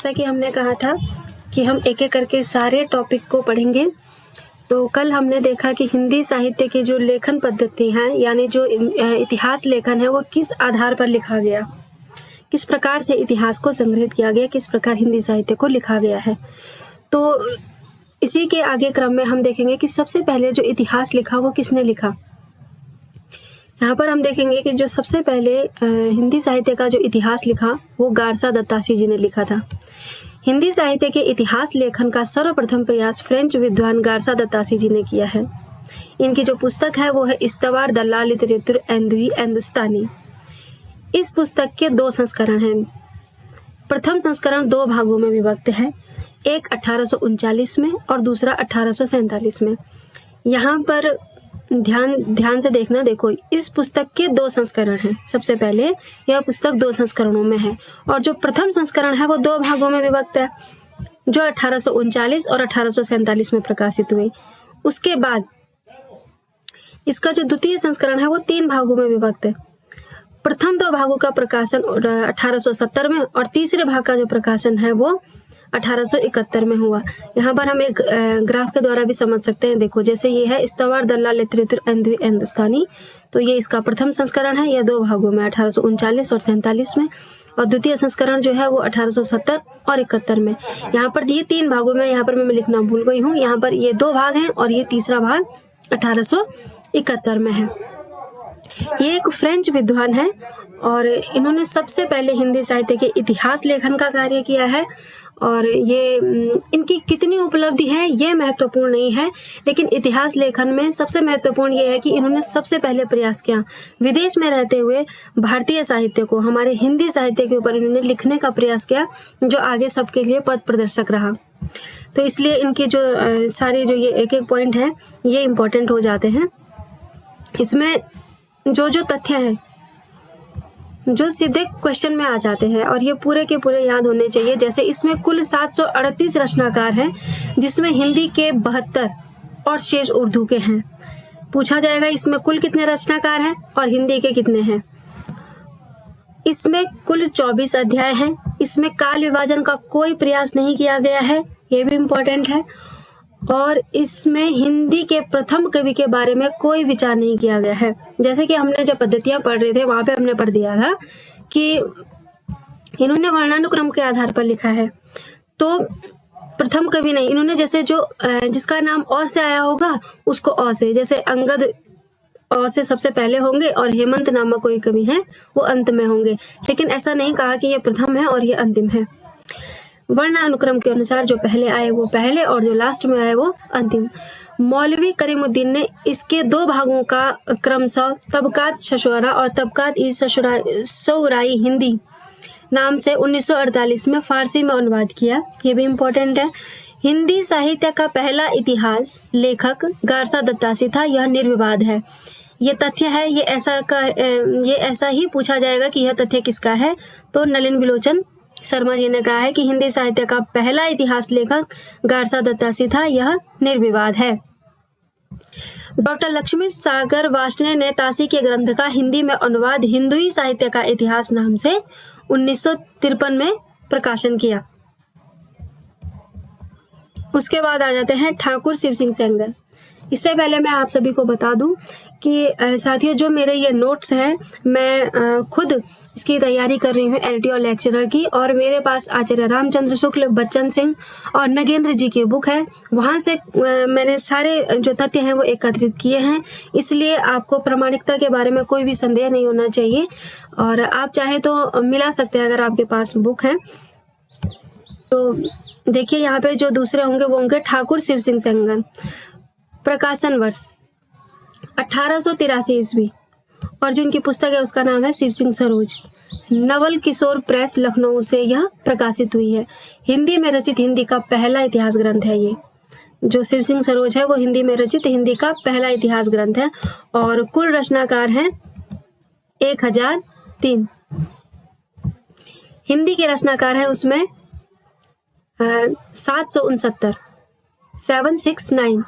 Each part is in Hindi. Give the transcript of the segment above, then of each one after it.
जैसा कि हमने कहा था कि हम एक-एक करके सारे टॉपिक को पढ़ेंगे। तो कल हमने देखा कि हिंदी साहित्य की जो लेखन पद्धति है, यानी जो इतिहास लेखन है, वो किस आधार पर लिखा गया, किस प्रकार से इतिहास को संग्रहित किया गया, किस प्रकार हिंदी साहित्य को लिखा गया है। तो इसी के आगे क्रम में हम देखेंगे कि सबसे पहले जो इतिहास लिखा वो किसने लिखा। यहाँ पर हम देखेंगे कि जो सबसे पहले हिंदी साहित्य का जो इतिहास लिखा वो गारसा दत्तासी जी ने लिखा था। हिंदी साहित्य के इतिहास लेखन का सर्वप्रथम प्रयास फ्रेंच विद्वान गारसा दत्तासी जी ने किया है। इनकी जो पुस्तक है वो है इस्तवार दल्ला लिटरेचर हिंदुस्तानी। इस पुस्तक के 2 संस्करण हैं। प्रथम संस्करण 2 भागों में विभक्त है, एक 1839 में और दूसरा 1847 में। यहाँ पर ध्यान से देखना। देखो, इस पुस्तक के 2 संस्करण हैं। सबसे पहले यह पुस्तक 2 संस्करणों में है और जो प्रथम संस्करण है वो 2 भागों में विभक्त है, जो 1839 और 1847 में प्रकाशित हुए। उसके बाद इसका जो द्वितीय संस्करण है वो 3 भागों में विभक्त है। प्रथम 2 भागों का प्रकाशन 1870 में और तीसरे भाग का जो प्रकाशन है वो 1871 में हुआ। यहाँ पर हम एक ग्राफ के द्वारा भी समझ सकते हैं। देखो, जैसे ये है इस्तवार दल्ला लिटरेचर हिंदुस्तानी, तो ये इसका प्रथम संस्करण है। यह 2 भागों में 1839 और 47 में, और द्वितीय संस्करण जो है वो 1870 और 71 में। यहाँ पर ये 3 भागों में, यहाँ पर मैं लिखना भूल गई हूँ। यहाँ पर ये 2 भाग हैं और ये तीसरा भाग 1871 में है। ये एक फ्रेंच विद्वान है और इन्होंने सबसे पहले हिंदी साहित्य के इतिहास लेखन का कार्य किया है। और ये इनकी कितनी उपलब्धि है ये महत्वपूर्ण नहीं है, लेकिन इतिहास लेखन में सबसे महत्वपूर्ण ये है कि इन्होंने सबसे पहले प्रयास किया विदेश में रहते हुए भारतीय साहित्य को, हमारे हिंदी साहित्य के ऊपर इन्होंने लिखने का प्रयास किया, जो आगे सबके लिए पथ प्रदर्शक रहा। तो इसलिए इनके जो सारे जो ये एक पॉइंट है ये इम्पोर्टेंट हो जाते हैं। इसमें जो तथ्य हैं जो सीधे क्वेश्चन में आ जाते हैं और ये पूरे के पूरे याद होने चाहिए। जैसे इसमें कुल 738 रचनाकार हैं, जिसमें हिंदी के 72 और शेष उर्दू के हैं। पूछा जाएगा इसमें कुल कितने रचनाकार हैं और हिंदी के कितने हैं। इसमें कुल 24 अध्याय हैं। इसमें काल विभाजन का कोई प्रयास नहीं किया गया है, ये भी इम्पोर्टेंट है। और इसमें हिंदी के प्रथम कवि के बारे में कोई विचार नहीं किया गया है। जैसे कि हमने जब पद्धतियां पढ़ रहे थे वहां पे हमने पढ़ दिया था कि इन्होंने वर्णानुक्रम के आधार पर लिखा है, तो प्रथम कवि नहीं, इन्होंने जैसे जो जिसका नाम अ से आया होगा उसको अ से, जैसे अंगद अ से सबसे पहले होंगे और हेमंत नामक कोई कवि है वो अंत में होंगे, लेकिन ऐसा नहीं कहा कि ये प्रथम है और ये अंतिम है। वर्णानुक्रम के अनुसार जो पहले आए वो पहले और जो लास्ट में आए वो अंतिम। मौलवी करीमुद्दीन ने इसके 2 भागों का क्रमशः तबकात शशवरा और तबकात ई सौराई हिंदी नाम से 1948 में फारसी में अनुवाद किया। ये भी इम्पोर्टेंट है। हिंदी साहित्य का पहला इतिहास लेखक गारसा दत्तासी था, यह निर्विवाद है। ये तथ्य है। ये ऐसा ही पूछा जाएगा कि यह तथ्य किसका है, तो नलिन विलोचन शर्मा जी ने कहा है कि हिंदी साहित्य का पहला इतिहास लेखक गारसा दत्तासी था, यह निर्विवाद है। डॉक्टर लक्ष्मी सागर वार्ष्णेय ने तासी के ग्रंथ का हिंदी में अनुवाद हिंदुई साहित्य का इतिहास नाम से 1953 में प्रकाशन किया। उसके बाद आ जाते हैं ठाकुर शिव सिंह सेंगर। इससे पहले मैं आप सभी को बता दूं कि साथियों, जो मेरे ये नोट्स हैं मैं खुद इसकी तैयारी कर रही हूँ एलटी और लेक्चरर की, और मेरे पास आचार्य रामचंद्र शुक्ल, बच्चन सिंह और नगेंद्र जी की बुक है। वहाँ से मैंने सारे जो तथ्य हैं वो एकत्रित किए हैं, इसलिए आपको प्रामाणिकता के बारे में कोई भी संदेह नहीं होना चाहिए। और आप चाहें तो मिला सकते हैं अगर आपके पास बुक है तो। देखिए, यहाँ पे जो दूसरे होंगे वो होंगे ठाकुर शिव सिंह सेंगर। प्रकाशन वर्ष 1883 ईस्वी, और जो उनकी पुस्तक है उसका नाम है शिव सिंह सरोज। नवल किशोर प्रेस लखनऊ से यह प्रकाशित हुई है। हिंदी में रचित हिंदी का पहला इतिहास ग्रंथ है। ये जो शिव सिंह सरोज है वो हिंदी में रचित हिंदी का पहला इतिहास ग्रंथ है, और कुल रचनाकार हैं 1003। हिंदी के रचनाकार हैं उसमें 769।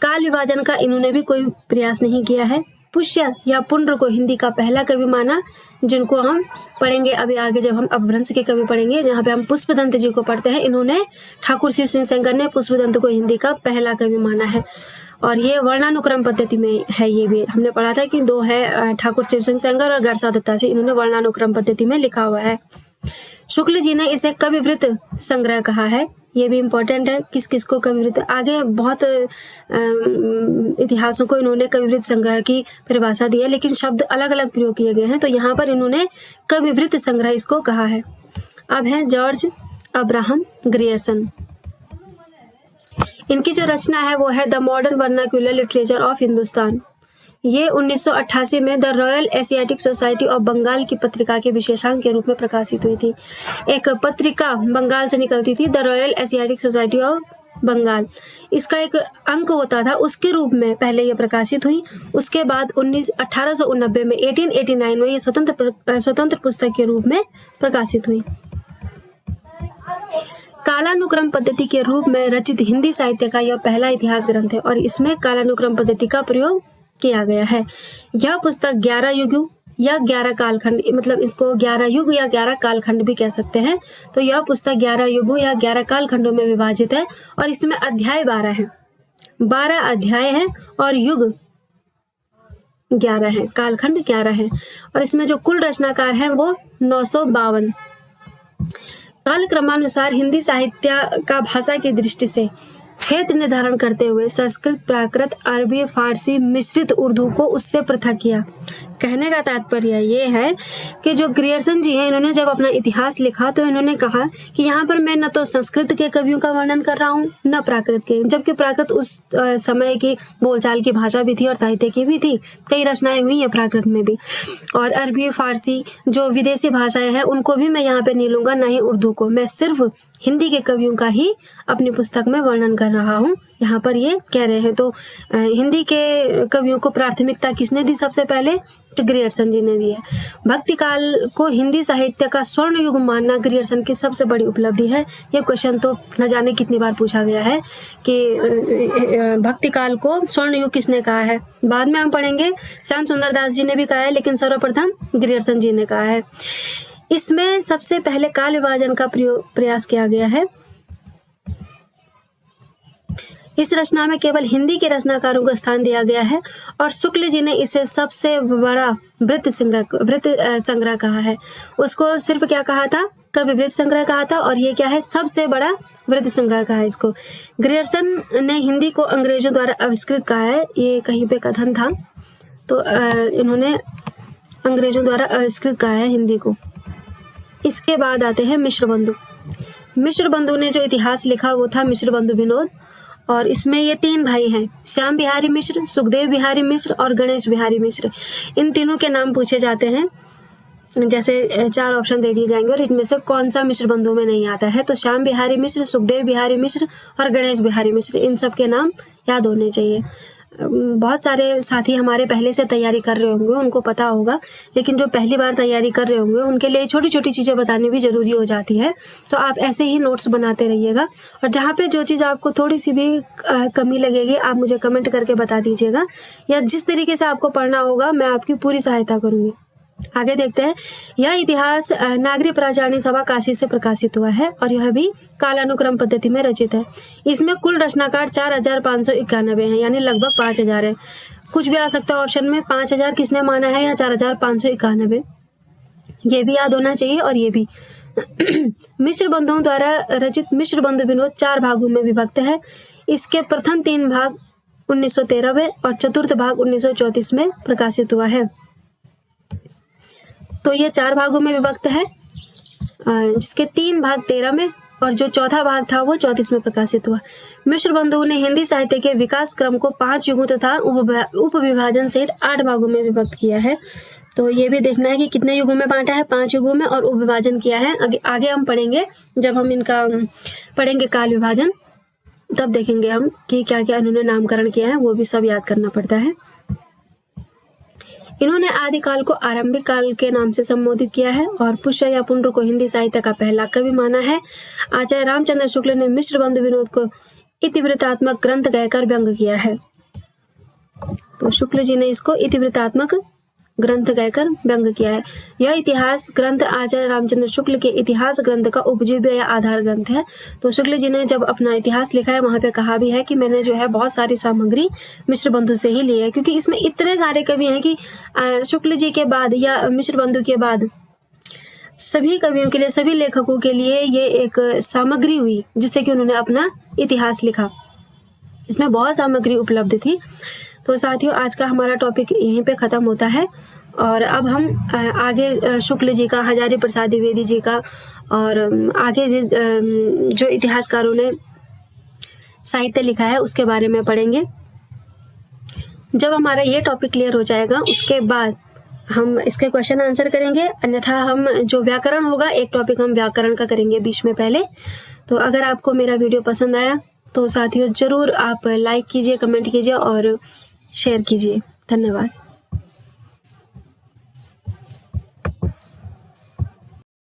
काल विभाजन का इन्होंने भी कोई प्रयास नहीं किया है। पुष्य या पुंड्र को हिंदी का पहला कवि माना, जिनको हम पढ़ेंगे अभी आगे जब हम अपभ्रंश के कवि पढ़ेंगे, जहाँ पे हम पुष्पदंत जी को पढ़ते हैं। इन्होंने ठाकुर शिव सिंह सेंगर ने पुष्पदंत को हिंदी का पहला कवि माना है। और ये वर्णानुक्रम पद्धति में है। ये भी हमने पढ़ा था कि 2 है, ठाकुर शिव सिंह सेंगर और गरसा दत्ता जी, इन्होंने वर्णानुक्रम पद्धति में लिखा हुआ है। शुक्ल जी ने इसे कविवृत्त संग्रह कहा है। ये भी इम्पोर्टेंट है, किस किस को कविवृत्त, आगे बहुत इतिहासों को इन्होंने कविवृत्त संग्रह की परिभाषा दी है, लेकिन शब्द अलग अलग प्रयोग किए गए हैं। तो यहाँ पर इन्होंने कविवृत्त संग्रह इसको कहा है। अब है जॉर्ज अब्राहम ग्रियर्सन। इनकी जो रचना है वो है the modern vernacular literature of Hindustan. ये 1988 में the royal Asiatic society of Bengal की पत्रिका के विशेषांक के रूप में प्रकाशित हुई थी। एक पत्रिका बंगाल से निकलती थी, the royal Asiatic society of Bengal, इसका एक अंक होता था, उसके रूप में पहले ये प्रकाशित हुई। उसके बाद 1889 में 1889 में ये स्वतंत्र पुस्तक के रूप में प्रकाशित हुई। कालानुक्रम पद्धति के रूप में रचित हिंदी साहित्य का यह पहला इतिहास ग्रंथ है और इसमें कालानुक्रम पद्धति का प्रयोग किया गया है। यह पुस्तक 11 युग या 11 कालखंड, मतलब इसको 11 युग या 11 कालखंड भी कह सकते हैं। तो यह पुस्तक 11 युगों या 11 कालखंडों में विभाजित है और इसमें अध्याय 12 है, 12 अध्याय हैं और युग 11 है, कालखंड 11 है। और इसमें जो कुल रचनाकार हैं वो 952। काल क्रमानुसार हिंदी साहित्य का भाषा की दृष्टि से क्षेत्र निर्धारण करते हुए संस्कृत, प्राकृत, अरबी, फारसी, मिश्रित उर्दू को उससे पृथक किया। कहने का तात्पर्य ये है कि जो ग्रियर्सन जी हैं, इन्होंने जब अपना इतिहास लिखा तो इन्होंने कहा कि यहाँ पर मैं न तो संस्कृत के कवियों का वर्णन कर रहा हूँ न प्राकृत के, जबकि प्राकृत उस समय की बोलचाल की भाषा भी थी और साहित्य की भी थी, कई रचनाएं हुई हैं प्राकृत में भी। और अरबी, फारसी जो विदेशी भाषाएं हैं उनको भी मैं यहाँ पे नहीं लूंगा, न ही उर्दू को, मैं सिर्फ हिंदी के कवियों का ही अपनी पुस्तक में वर्णन कर रहा हूँ, यहाँ पर ये कह रहे हैं। तो हिंदी के कवियों को प्राथमिकता किसने दी सबसे पहले? तो ग्रियर्सन जी ने दी है। भक्ति काल को हिंदी साहित्य का स्वर्ण युग मानना ग्रियर्सन की सबसे बड़ी उपलब्धि है। ये क्वेश्चन तो न जाने कितनी बार पूछा गया है कि भक्ति काल को स्वर्ण युग किसने कहा है। बाद में हम पढ़ेंगे श्याम सुंदर दास जी ने भी कहा है, लेकिन सर्वप्रथम ग्रियर्सन जी ने कहा है। इसमें सबसे पहले काल विभाजन का प्रयास किया गया है। इस रचना में केवल हिंदी के रचनाकारों को स्थान दिया गया है और शुक्ल जी ने इसे सबसे बड़ा वृत्त संग्रह कहा है। उसको सिर्फ क्या कहा था? कविवृत्त संग्रह कहा था, और ये क्या है? सबसे बड़ा वृत्त संग्रह कहा है इसको। ग्रियर्सन ने हिंदी को अंग्रेजों द्वारा आविष्कृत कहा है, ये कहीं पे कथन था, तो इन्होंने अंग्रेजों द्वारा आविष्कृत कहा है हिंदी को। इसके बाद आते हैं मिश्र बंधु। मिश्र बंधु ने जो इतिहास लिखा वो था मिश्र बंधु विनोद, और इसमें ये 3 भाई हैं, श्याम बिहारी मिश्र, सुखदेव बिहारी मिश्र और गणेश बिहारी मिश्र। इन तीनों के नाम पूछे जाते हैं, जैसे 4 ऑप्शन दे दिए जाएंगे और इनमें से कौन सा मिश्र बंधु में नहीं आता है। तो श्याम बिहारी मिश्र, सुखदेव बिहारी मिश्र और गणेश बिहारी मिश्र, इन सब के नाम याद होने चाहिए। बहुत सारे साथी हमारे पहले से तैयारी कर रहे होंगे, उनको पता होगा, लेकिन जो पहली बार तैयारी कर रहे होंगे उनके लिए छोटी छोटी चीज़ें बतानी भी ज़रूरी हो जाती है। तो आप ऐसे ही नोट्स बनाते रहिएगा, और जहाँ पे जो चीज़ आपको थोड़ी सी भी कमी लगेगी आप मुझे कमेंट करके बता दीजिएगा, या जिस तरीके से आपको पढ़ना होगा मैं आपकी पूरी सहायता करूँगी। आगे देखते हैं। यह इतिहास नागरी प्राचार्य सभा काशी से प्रकाशित हुआ है और यह भी कालानुक्रम पद्धति में रचित है। इसमें कुल रचनाकार 4591 हैं, यानी लगभग 5000 है। कुछ भी आ सकता है ऑप्शन में, 5000 किसने माना है या 4591, ये भी याद होना चाहिए। और ये भी मिश्र बंधुओं द्वारा रचित मिश्र बंधु विनोद 4 भागों में विभक्त है। इसके प्रथम 3 भाग 1913 में और चतुर्थ भाग 1934 में प्रकाशित हुआ है। तो ये 4 भागों में विभक्त है, जिसके 3 भाग 13 में और जो चौथा भाग था वो 34 में प्रकाशित हुआ। मिश्र बंधुओं ने हिंदी साहित्य के विकास क्रम को 5 युगों तथा उपविभाजन सहित 8 भागों में विभक्त किया है। तो ये भी देखना है कि कितने युगों में बांटा है, 5 युगों में, और उपविभाजन किया है। आगे हम पढ़ेंगे, जब हम इनका पढ़ेंगे काल विभाजन, तब देखेंगे हम कि क्या क्या इन्होंने नामकरण किया है, वो भी सब याद करना पड़ता है। इन्होंने आदिकाल को आरंभिक काल के नाम से संबोधित किया है और पुष्य या पुंड्र को हिंदी साहित्य का पहला कवि माना है। आचार्य रामचंद्र शुक्ल ने मिश्र बंधु विनोद को इतिवृत्तात्मक ग्रंथ कहकर व्यंग किया है। तो शुक्ल जी ने इसको इतिवृत्तात्मक ग्रंथ कहकर व्यंग किया है। यह इतिहास ग्रंथ आचार्य रामचंद्र शुक्ल के इतिहास ग्रंथ का उपजीव्य या आधार ग्रंथ है। तो शुक्ल जी ने जब अपना इतिहास लिखा है वहाँ पे कहा भी है कि मैंने जो है बहुत सारी सामग्री मिश्र बंधु से ही ली है, क्योंकि इसमें इतने सारे कवि हैं कि शुक्ल जी के बाद या मिश्र बंधु के बाद सभी कवियों के लिए, सभी लेखकों के लिए ये एक सामग्री हुई जिससे कि उन्होंने अपना इतिहास लिखा। इसमें बहुत सामग्री उपलब्ध थी। तो साथियों, आज का हमारा टॉपिक यहीं पे ख़त्म होता है और अब हम आगे शुक्ल जी का, हजारी प्रसाद द्विवेदी जी का और आगे जो इतिहासकारों ने साहित्य लिखा है उसके बारे में पढ़ेंगे। जब हमारा ये टॉपिक क्लियर हो जाएगा उसके बाद हम इसके क्वेश्चन आंसर करेंगे, अन्यथा हम जो व्याकरण होगा, एक टॉपिक हम व्याकरण का करेंगे बीच में पहले। तो अगर आपको मेरा वीडियो पसंद आया तो साथियों ज़रूर आप लाइक कीजिए, कमेंट कीजिए और शेयर कीजिए। धन्यवाद।